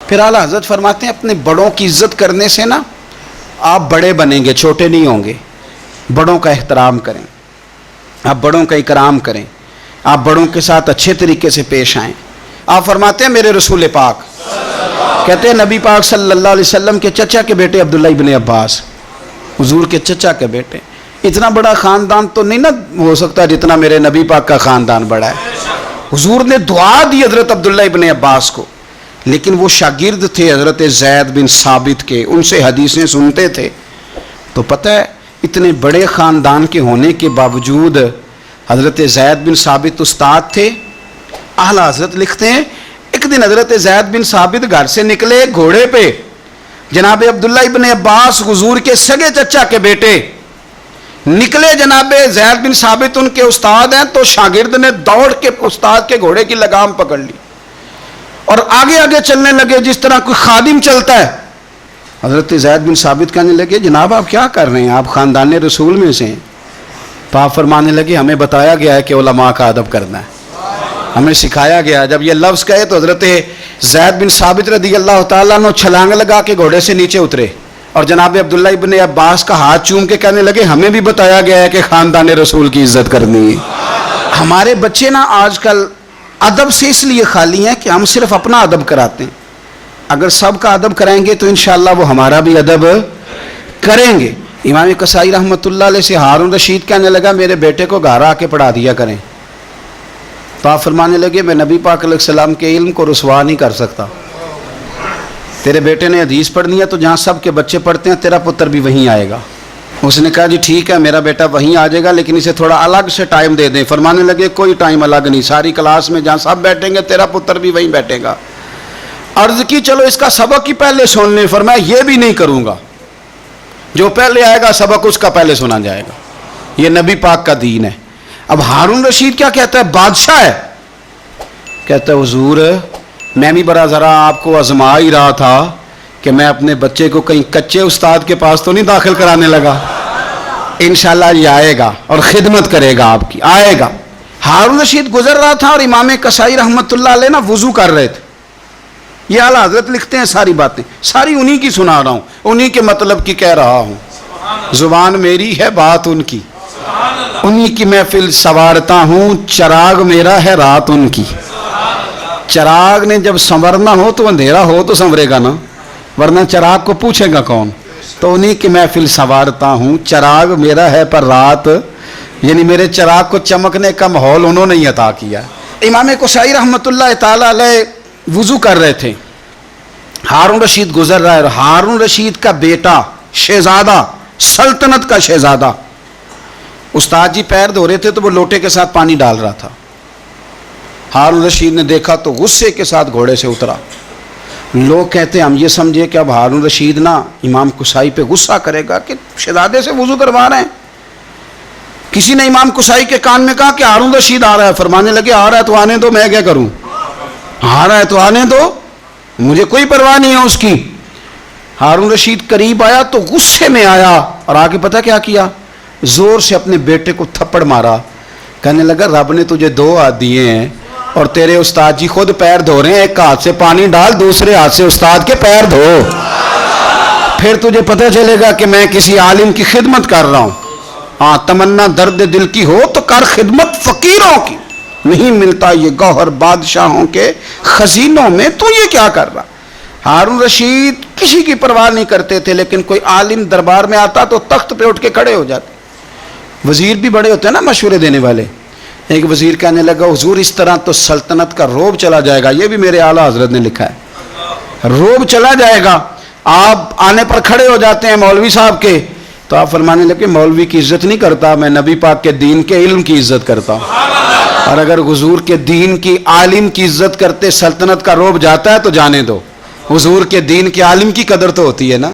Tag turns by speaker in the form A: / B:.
A: پھر اعلیٰ حضرت فرماتے ہیں اپنے بڑوں کی عزت کرنے سے نا آپ بڑے بنیں گے، چھوٹے نہیں ہوں گے۔ بڑوں کا احترام کریں، آپ بڑوں کا اکرام کریں، آپ بڑوں کے ساتھ اچھے طریقے سے پیش آئیں۔ آپ فرماتے ہیں میرے رسول پاک کہتے ہیں نبی پاک صلی اللہ علیہ وسلم کے چچا کے بیٹے عبداللہ ابن عباس، حضور کے چچا کے بیٹے، اتنا بڑا خاندان تو نہیں نا ہو سکتا جتنا میرے نبی پاک کا خاندان بڑا ہے۔ حضور نے دعا دی حضرت عبداللہ ابن عباس کو، لیکن وہ شاگرد تھے حضرت زید بن ثابت کے، ان سے حدیثیں سنتے تھے۔ تو پتہ ہے اتنے بڑے خاندان کے ہونے کے باوجود حضرت زید بن ثابت استاد تھے۔ اعلیٰ حضرت لکھتے ہیں ایک دن حضرت زید بن ثابت گھر سے نکلے گھوڑے پہ، جناب عبداللہ ابن عباس حضور کے سگے چچا کے بیٹے نکلے، جناب زید بن ثابت ان کے استاد ہیں، تو شاگرد نے دوڑ کے استاد کے گھوڑے کی لگام پکڑ لی اور آگے آگے چلنے لگے جس طرح کوئی خادم چلتا ہے۔ حضرت زید بن ثابت کہنے لگے جناب آپ کیا کر رہے ہیں، آپ خاندان رسول میں سے ہیں؟ تو آپ فرمانے لگے ہمیں بتایا گیا ہے کہ علماء کا ادب کرنا ہے، ہمیں سکھایا گیا۔ جب یہ لفظ کہے تو حضرت زید بن ثابت رضی اللہ تعالیٰ عنہ چھلانگ لگا کے گھوڑے سے نیچے اترے اور جناب عبداللہ ابن عباس کا ہاتھ چوم کے کہنے لگے ہمیں بھی بتایا گیا ہے کہ خاندان رسول کی عزت کرنی ہے۔ ہمارے بچے نا آج کل ادب سے اس لیے خالی ہیں کہ ہم صرف اپنا ادب کراتے ہیں، اگر سب کا ادب کرائیں گے تو انشاءاللہ وہ ہمارا بھی ادب کریں گے۔ امام کسائی رحمۃ اللہ علیہ سے ہارون رشید کہنے لگا میرے بیٹے کو گھر آ کے پڑھا دیا کریں، تو آپ فرمانے لگے میں نبی پاک علیہ السلام کے علم کو رسوا نہیں کر سکتا، تیرے بیٹے نے حدیث پڑھنی ہے تو جہاں سب کے بچے پڑھتے ہیں تیرا پتر بھی وہیں آئے گا۔ اس نے کہا جی ٹھیک ہے میرا بیٹا وہیں آ جائے گا، لیکن اسے تھوڑا الگ سے ٹائم دے دیں۔ فرمانے لگے کوئی ٹائم الگ نہیں، ساری کلاس میں جہاں سب بیٹھیں گے تیرا پتر بھی وہیں بیٹھے گا۔ عرض کی چلو اس کا سبق ہی پہلے سن لیں، فرمایا یہ بھی نہیں کروں گا، جو پہلے آئے گا سبق اس کا پہلے سنا جائے گا، یہ نبی پاک کا دین ہے۔ اب ہارون رشید کیا کہتا ہے، بادشاہ ہے، کہتا ہے حضور میں بھی برا ذرا آپ کو آزما ہی رہا تھا کہ میں اپنے بچے کو کہیں کچے استاد کے پاس تو نہیں داخل کرانے لگا، انشاءاللہ یہ آئے گا اور خدمت کرے گا آپ کی، آئے گا۔ ہارون رشید گزر رہا تھا اور امام کسائی رحمۃ اللہ علیہ نا وضو کر رہے تھے۔ یہ اعلیٰ حضرت لکھتے ہیں ساری باتیں ساری انہی کی سنا رہا ہوں، انہی کے مطلب کی کہہ رہا ہوں، زبان میری ہے بات ان کی، انہی کی محفل سنوارتا ہوں، چراغ میرا ہے رات ان کی۔ چراغ نے جب سنورنا ہو تو اندھیرا ہو تو سنورے گا نا، ورنہ چراغ کو پوچھے گا کون؟ تو انہی کی محفل سنوارتا ہوں، چراغ میرا ہے پر رات، یعنی میرے چراغ کو چمکنے کا ماحول انہوں نے ہی عطا کیا۔ امام کسائی رحمۃ اللہ تعالی علیہ وضو کر رہے تھے، ہارون رشید گزر رہا ہے، اور ہارون رشید کا بیٹا شہزادہ، سلطنت کا شہزادہ، استاد جی پیر دھو رہے تھے تو وہ لوٹے کے ساتھ پانی ڈال رہا تھا۔ ہارون رشید نے دیکھا تو غصے کے ساتھ گھوڑے سے اترا۔ لوگ کہتے ہیں ہم یہ سمجھے کہ اب ہارون رشید نا امام کسائی پہ غصہ کرے گا کہ شہزادے سے وضو کروا رہے ہیں۔ کسی نے امام کسائی کے کان میں کہا کہ ہارون رشید آ رہا ہے، فرمانے لگے آ رہا ہے تو آنے دو، میں کیا کروں، آ رہا ہے تو آنے دو، مجھے کوئی پرواہ نہیں ہے اس کی۔ ہارون رشید قریب آیا تو غصے میں آیا اور آگے پتہ کیا کیا، زور سے اپنے بیٹے کو تھپڑ مارا، کہنے لگا رب نے تجھے دو ہاتھ دیے ہیں اور تیرے استاد جی خود پیر دھو رہے ہیں، ایک ہاتھ سے پانی ڈال دوسرے ہاتھ سے استاد کے پیر دھو، پھر تجھے پتہ چلے گا کہ میں کسی عالم کی خدمت کر رہا ہوں۔ ہاں تمنا درد دل کی ہو تو کر خدمت فقیروں کی، نہیں ملتا یہ گوہر بادشاہوں کے خزینوں میں، تو یہ کیا کر رہا۔ ہارون رشید کسی کی پرواہ نہیں کرتے تھے، لیکن کوئی عالم دربار میں آتا تو تخت پہ اٹھ کے کھڑے ہو جاتے۔ وزیر بھی بڑے ہوتے ہیں نا مشورے دینے والے۔ ایک وزیر کہنے لگا حضور اس طرح تو سلطنت کا روب چلا جائے گا، یہ بھی میرے اعلیٰ حضرت نے لکھا ہے، روب چلا جائے گا۔ آپ آنے پر کھڑے ہو جاتے ہیں مولوی صاحب کے، تو آپ فرمانے لگے مولوی کی عزت نہیں کرتا، میں نبی پاک کے دین کے علم کی عزت کرتا ہوں، اور اگر حضور کے دین کی عالم کی عزت کرتے سلطنت کا روب جاتا ہے تو جانے دو، حضور کے دین کے عالم کی قدر تو ہوتی ہے نا۔